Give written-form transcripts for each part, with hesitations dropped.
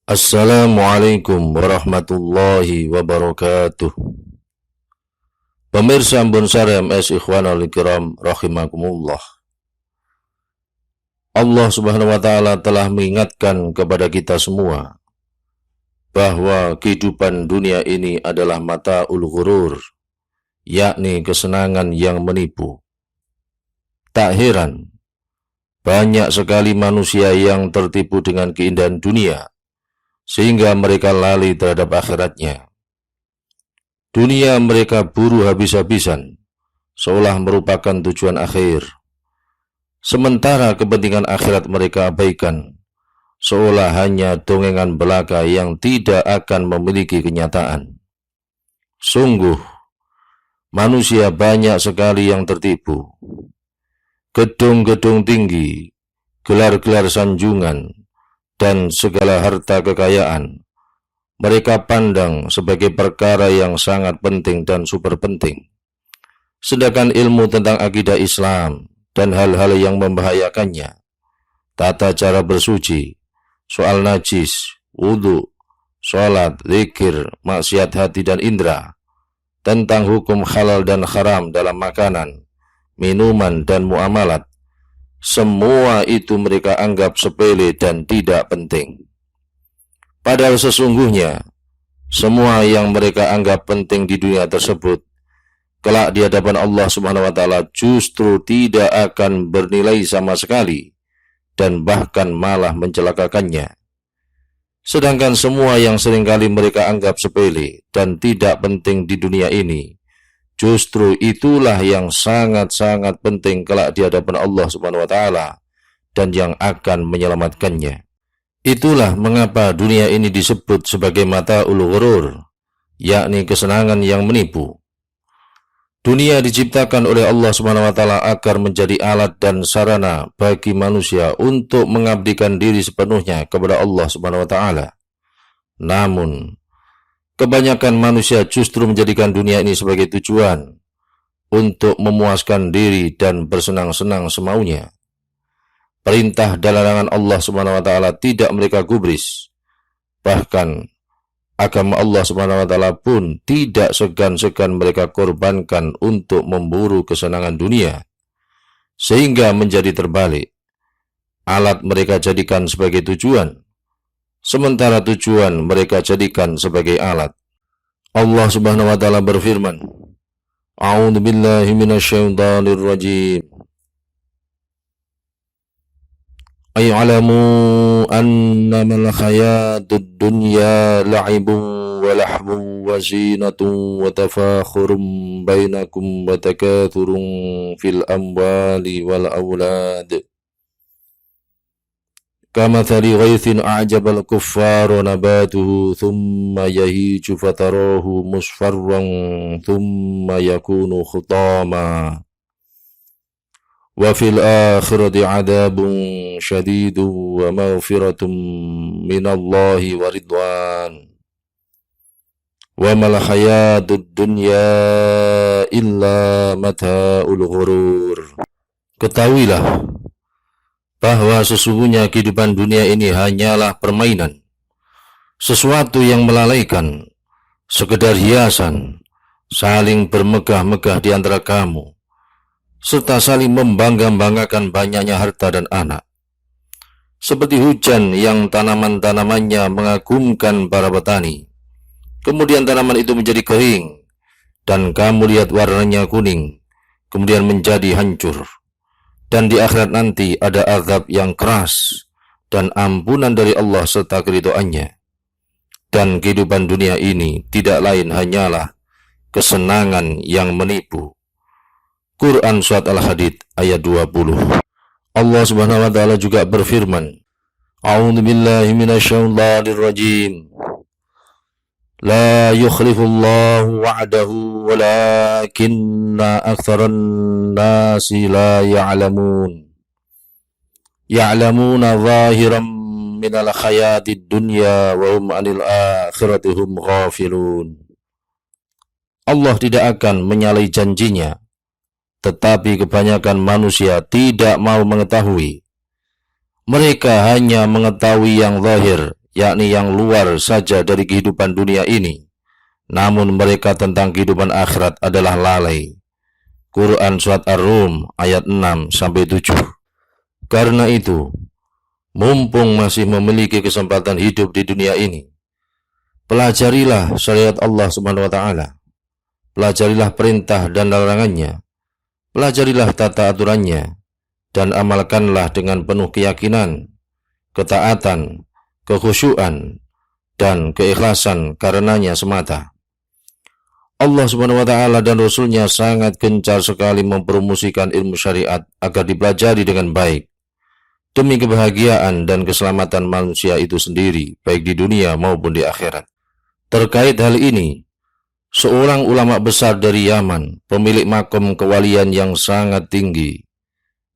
Assalamualaikum warahmatullahi wabarakatuh. Pemirsa Ambon Sari MS Ikhwanul Kiram rahimakumullah. Allah Subhanahu wa taala telah mengingatkan kepada kita semua bahwa kehidupan dunia ini adalah mata'ul ghurur, yakni kesenangan yang menipu. Tak heran banyak sekali manusia yang tertipu dengan keindahan dunia sehingga mereka lalai terhadap akhiratnya. Dunia mereka buru habis-habisan, seolah merupakan tujuan akhir. Sementara kepentingan akhirat mereka abaikan, seolah hanya dongengan belaka yang tidak akan memiliki kenyataan. Sungguh, manusia banyak sekali yang tertipu. Gedung-gedung tinggi, gelar-gelar sanjungan, dan segala harta kekayaan mereka pandang sebagai perkara yang sangat penting dan super penting. Sedangkan ilmu tentang akidah Islam dan hal-hal yang membahayakannya, tata cara bersuci, soal najis, wudu, sholat, zikir, maksiat hati dan indera, tentang hukum halal dan haram dalam makanan, minuman dan muamalat, semua itu mereka anggap sepele dan tidak penting. Padahal sesungguhnya, semua yang mereka anggap penting di dunia tersebut, kelak di hadapan Allah Subhanahu wa taala justru tidak akan bernilai sama sekali dan bahkan malah mencelakakannya. Sedangkan semua yang seringkali mereka anggap sepele dan tidak penting di dunia ini, justru itulah yang sangat-sangat penting kelak di hadapan Allah Subhanahu wa taala dan yang akan menyelamatkannya. Itulah mengapa dunia ini disebut sebagai mata'ul ghurur, yakni kesenangan yang menipu. Dunia diciptakan oleh Allah Subhanahu wa taala agar menjadi alat dan sarana bagi manusia untuk mengabdikan diri sepenuhnya kepada Allah Subhanahu wa taala. Namun kebanyakan manusia justru menjadikan dunia ini sebagai tujuan untuk memuaskan diri dan bersenang-senang semaunya. Perintah dan larangan Allah Subhanahu wa taala tidak mereka gubris. Bahkan agama Allah Subhanahu wa taala pun tidak segan-segan mereka korbankan untuk memburu kesenangan dunia, sehingga menjadi terbalik. Alat mereka jadikan sebagai tujuan, sementara tujuan mereka jadikan sebagai alat. Allah Subhanahu wa taala berfirman, A'udzu billahi minasyaitonir rajim. Ay'alamu annamal hayatud dunya la'ibun wa lahwun wa zinatun wa tafakhurum bainakum wa takathurun fil amwali wal aulad. Kamathali ghaithin a'jabal kuffara nabatuhu thumma yahiju fatarahu musfarran thumma yakunu khutama wa fil akhirati 'adzabun syadidun wa maghfiratun minallahi wa ridwan wa mal hayatud dunya illa mata'ul ghurur. Ketahuilah bahwa sesungguhnya kehidupan dunia ini hanyalah permainan, sesuatu yang melalaikan, sekedar hiasan, saling bermegah-megah di antara kamu, serta saling membangga-banggakan banyaknya harta dan anak. Seperti hujan yang tanaman-tanamannya mengagumkan para petani, kemudian tanaman itu menjadi kering, dan kamu lihat warnanya kuning, kemudian menjadi hancur. Dan di akhirat nanti ada azab yang keras dan ampunan dari Allah serta keridhaannya. Dan kehidupan dunia ini tidak lain hanyalah kesenangan yang menipu. Quran Surat Al-Hadid ayat 20. Allah Subhanahu wa taala juga berfirman, A'udzu billahi minasyaitonir rajim. La yukhlifullahu wa'dahu walakinna aktsaran nasi la ya'lamun. Ya'lamuna zahiran minal hayatid dunya wa hum 'anil akhirati hum ghafilun. Allah tidak akan menyalahi janjinya, tetapi kebanyakan manusia tidak mau mengetahui. Mereka hanya mengetahui yang zahir, yakni yang luar saja dari kehidupan dunia ini, namun mereka tentang kehidupan akhirat adalah lalai. Quran Surat Ar-Rum ayat 6-7. Karena itu, mumpung masih memiliki kesempatan hidup di dunia ini, pelajarilah syariat Allah Subhanahu wa Ta'ala, pelajarilah perintah dan larangannya, pelajarilah tata aturannya, dan amalkanlah dengan penuh keyakinan, ketaatan, kekhusyuan, dan keikhlasan karenanya semata. Allah Subhanahu wa Ta'ala dan Rasul-Nya sangat gencar sekali mempromosikan ilmu syariat agar dipelajari dengan baik, demi kebahagiaan dan keselamatan manusia itu sendiri, baik di dunia maupun di akhirat. Terkait hal ini, seorang ulama besar dari Yaman, pemilik makom kewalian yang sangat tinggi,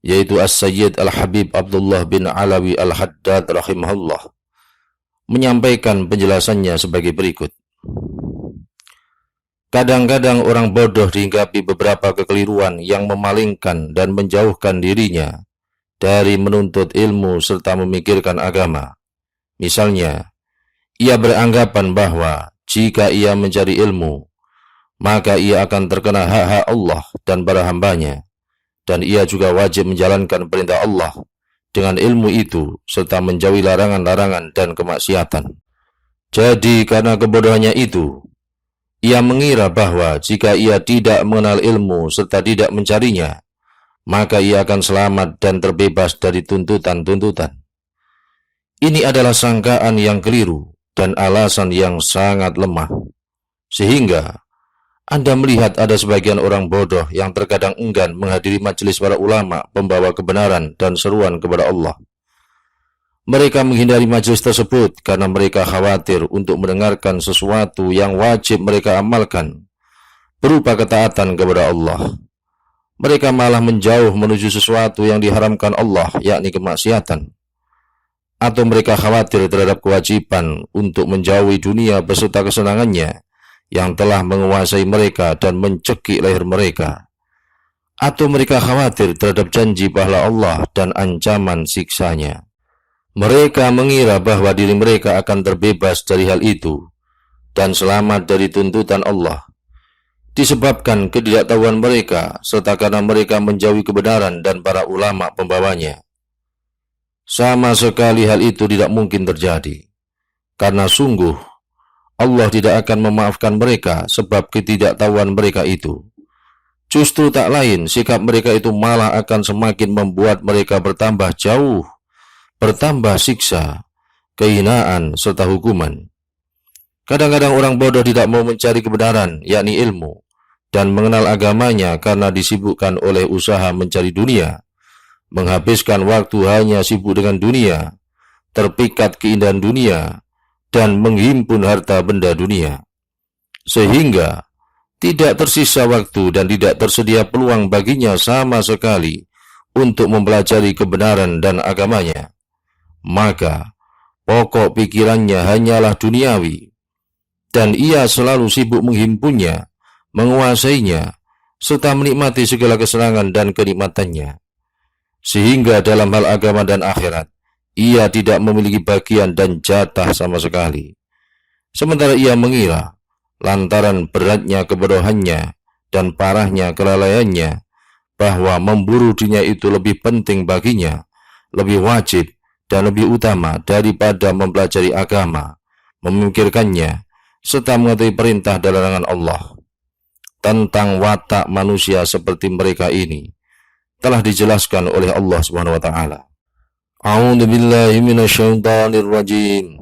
yaitu As-Sayyid Al-Habib Abdullah bin Alawi Al-Haddad rahimahullah, menyampaikan penjelasannya sebagai berikut. Kadang-kadang orang bodoh dihinggapi beberapa kekeliruan yang memalingkan dan menjauhkan dirinya dari menuntut ilmu serta memikirkan agama. Misalnya, ia beranggapan bahwa jika ia mencari ilmu, maka ia akan terkena hak-hak Allah dan para hambanya, dan ia juga wajib menjalankan perintah Allah dengan ilmu itu, serta menjauhi larangan-larangan dan kemaksiatan. Jadi karena kebodohannya itu, ia mengira bahwa jika ia tidak mengenal ilmu serta tidak mencarinya, maka ia akan selamat dan terbebas dari tuntutan-tuntutan. Ini adalah sangkaan yang keliru dan alasan yang sangat lemah, sehingga Anda melihat ada sebagian orang bodoh yang terkadang enggan menghadiri majelis para ulama pembawa kebenaran dan seruan kepada Allah. Mereka menghindari majelis tersebut karena mereka khawatir untuk mendengarkan sesuatu yang wajib mereka amalkan, berupa ketaatan kepada Allah. Mereka malah menjauh menuju sesuatu yang diharamkan Allah, yakni kemaksiatan. Atau mereka khawatir terhadap kewajiban untuk menjauhi dunia beserta kesenangannya yang telah menguasai mereka dan mencekik leher mereka. Atau mereka khawatir terhadap janji pahala Allah dan ancaman siksanya. Mereka mengira bahwa diri mereka akan terbebas dari hal itu dan selamat dari tuntutan Allah, disebabkan ketidaktahuan mereka serta karena mereka menjauhi kebenaran dan para ulama pembawanya. Sama sekali hal itu tidak mungkin terjadi, karena sungguh Allah tidak akan memaafkan mereka sebab ketidaktahuan mereka itu. Justru tak lain, sikap mereka itu malah akan semakin membuat mereka bertambah jauh, bertambah siksa, kehinaan, serta hukuman. Kadang-kadang orang bodoh tidak mau mencari kebenaran, yakni ilmu, dan mengenal agamanya karena disibukkan oleh usaha mencari dunia, menghabiskan waktu hanya sibuk dengan dunia, terpikat keindahan dunia, dan menghimpun harta benda dunia, sehingga tidak tersisa waktu dan tidak tersedia peluang baginya sama sekali untuk mempelajari kebenaran dan agamanya. Maka pokok pikirannya hanyalah duniawi, dan ia selalu sibuk menghimpunnya, menguasainya, serta menikmati segala kesenangan dan kenikmatannya, sehingga dalam hal agama dan akhirat ia tidak memiliki bagian dan jatah sama sekali. Sementara ia mengira, lantaran beratnya kebodohannya dan parahnya kelalaiannya, bahwa memburu dunia itu lebih penting baginya, lebih wajib dan lebih utama daripada mempelajari agama, memikirkannya, serta mengetahui perintah dan larangan Allah. Tentang watak manusia seperti mereka ini telah dijelaskan oleh Allah Subhanahu wa Ta'ala. A'udzu billahi minasyaitonir rajim.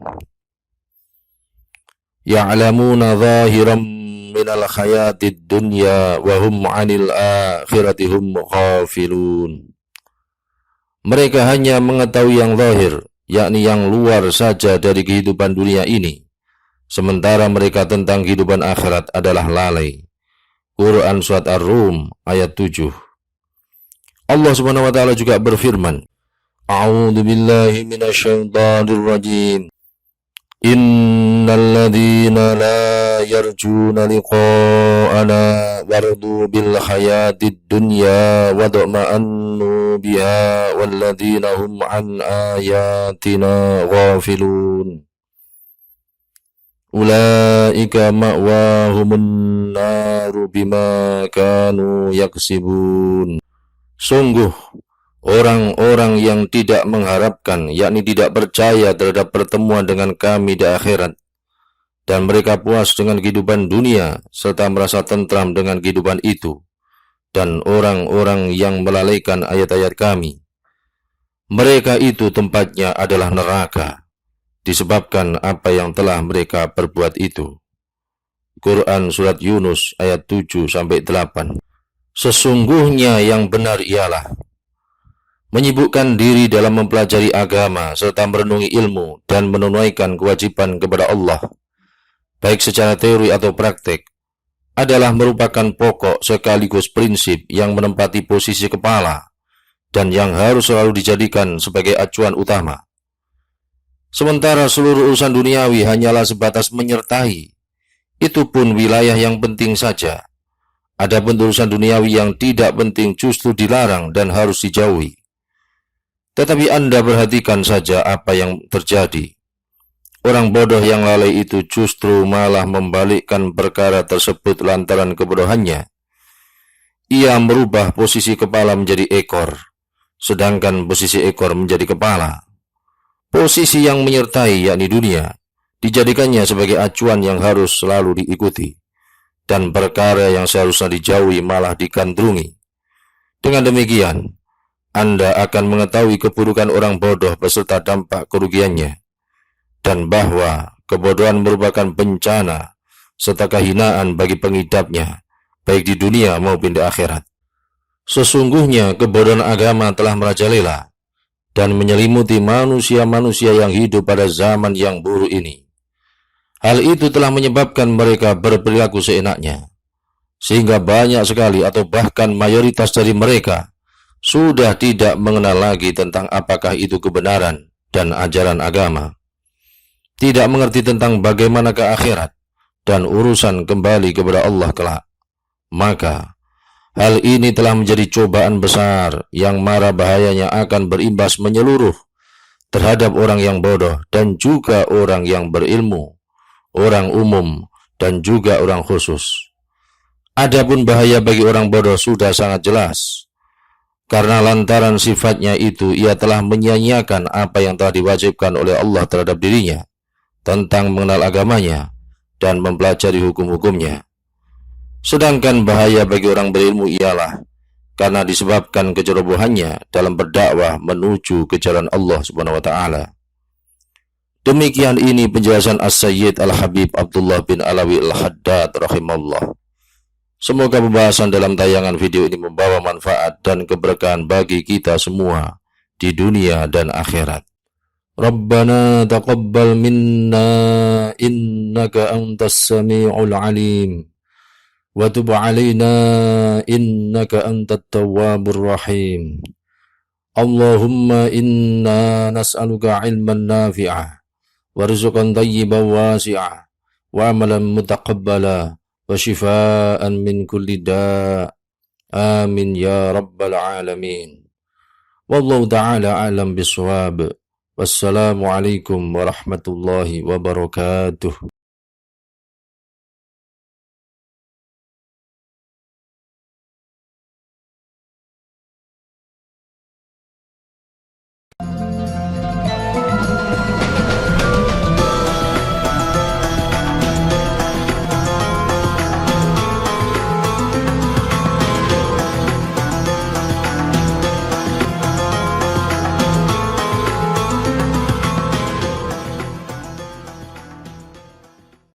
Ya'lamuna zahiran minal hayatid dunya wa hum 'anil akhirati hum ghafilun. Mereka hanya mengetahui yang zahir, yakni yang luar saja dari kehidupan dunia ini, sementara mereka tentang kehidupan akhirat adalah lalai. Quran Surat Ar-Rum ayat 7. Allah Subhanahu wa Ta'ala juga berfirman, A'udzu billahi minasyaitonir rajim. Innal ladzina la yarjuna liqa'ana waradu bil hayatid dunya wa dhama'annu biha wal ladzina hum an ayatina ghafilun. ulaika ma'wahumun naru bima kanu yaksibun. Sungguh orang-orang yang tidak mengharapkan, yakni tidak percaya terhadap pertemuan dengan kami di akhirat, dan mereka puas dengan kehidupan dunia serta merasa tentram dengan kehidupan itu, dan orang-orang yang melalaikan ayat-ayat kami, mereka itu tempatnya adalah neraka, disebabkan apa yang telah mereka perbuat itu. Quran Surat Yunus ayat 7-8. Sesungguhnya yang benar ialah menyibukkan diri dalam mempelajari agama serta merenungi ilmu dan menunaikan kewajiban kepada Allah, baik secara teori atau praktek, adalah merupakan pokok sekaligus prinsip yang menempati posisi kepala dan yang harus selalu dijadikan sebagai acuan utama. Sementara seluruh urusan duniawi hanyalah sebatas menyertai, itu pun wilayah yang penting saja. Adapun urusan duniawi yang tidak penting justru dilarang dan harus dijauhi. Tetapi Anda perhatikan saja apa yang terjadi. Orang bodoh yang lalai itu justru malah membalikkan perkara tersebut lantaran kebodohannya. Ia merubah posisi kepala menjadi ekor, sedangkan posisi ekor menjadi kepala. Posisi yang menyertai, yakni dunia, dijadikannya sebagai acuan yang harus selalu diikuti, dan perkara yang seharusnya dijauhi malah digandrungi. Dengan demikian, Anda akan mengetahui keburukan orang bodoh beserta dampak kerugiannya, dan bahwa kebodohan merupakan bencana serta kehinaan bagi pengidapnya, baik di dunia maupun di akhirat. Sesungguhnya kebodohan agama telah merajalela dan menyelimuti manusia-manusia yang hidup pada zaman yang buruk ini. Hal itu telah menyebabkan mereka berperilaku seenaknya, sehingga banyak sekali atau bahkan mayoritas dari mereka sudah tidak mengenal lagi tentang apakah itu kebenaran dan ajaran agama, tidak mengerti tentang bagaimana ke akhirat dan urusan kembali kepada Allah kelak. Maka hal ini telah menjadi cobaan besar yang mara bahayanya akan berimbas menyeluruh terhadap orang yang bodoh dan juga orang yang berilmu, orang umum dan juga orang khusus. Adapun bahaya bagi orang bodoh sudah sangat jelas, karena lantaran sifatnya itu ia telah menyia-nyiakan apa yang telah diwajibkan oleh Allah terhadap dirinya tentang mengenal agamanya dan mempelajari hukum-hukumnya. Sedangkan bahaya bagi orang berilmu ialah karena disebabkan kecerobohannya dalam berdakwah menuju ke jalan Allah Subhanahu wa taala. Demikian ini penjelasan As-Sayyid Al-Habib Abdullah bin Alawi Al-Haddad rahimahullah. Semoga pembahasan dalam tayangan video ini membawa manfaat dan keberkahan bagi kita semua di dunia dan akhirat. Rabbana taqabbal minna innaka antas sami'ul alim. وتب علينا إنك أنت التواب الرحيم اللهم إنا نسألك علما نافعا ورزقا طيبا واسعا وعملا متقبلا وشفاء من كل داء آمين يا رب العالمين والله تعالى أعلم بالصواب والسلام عليكم ورحمة الله وبركاته.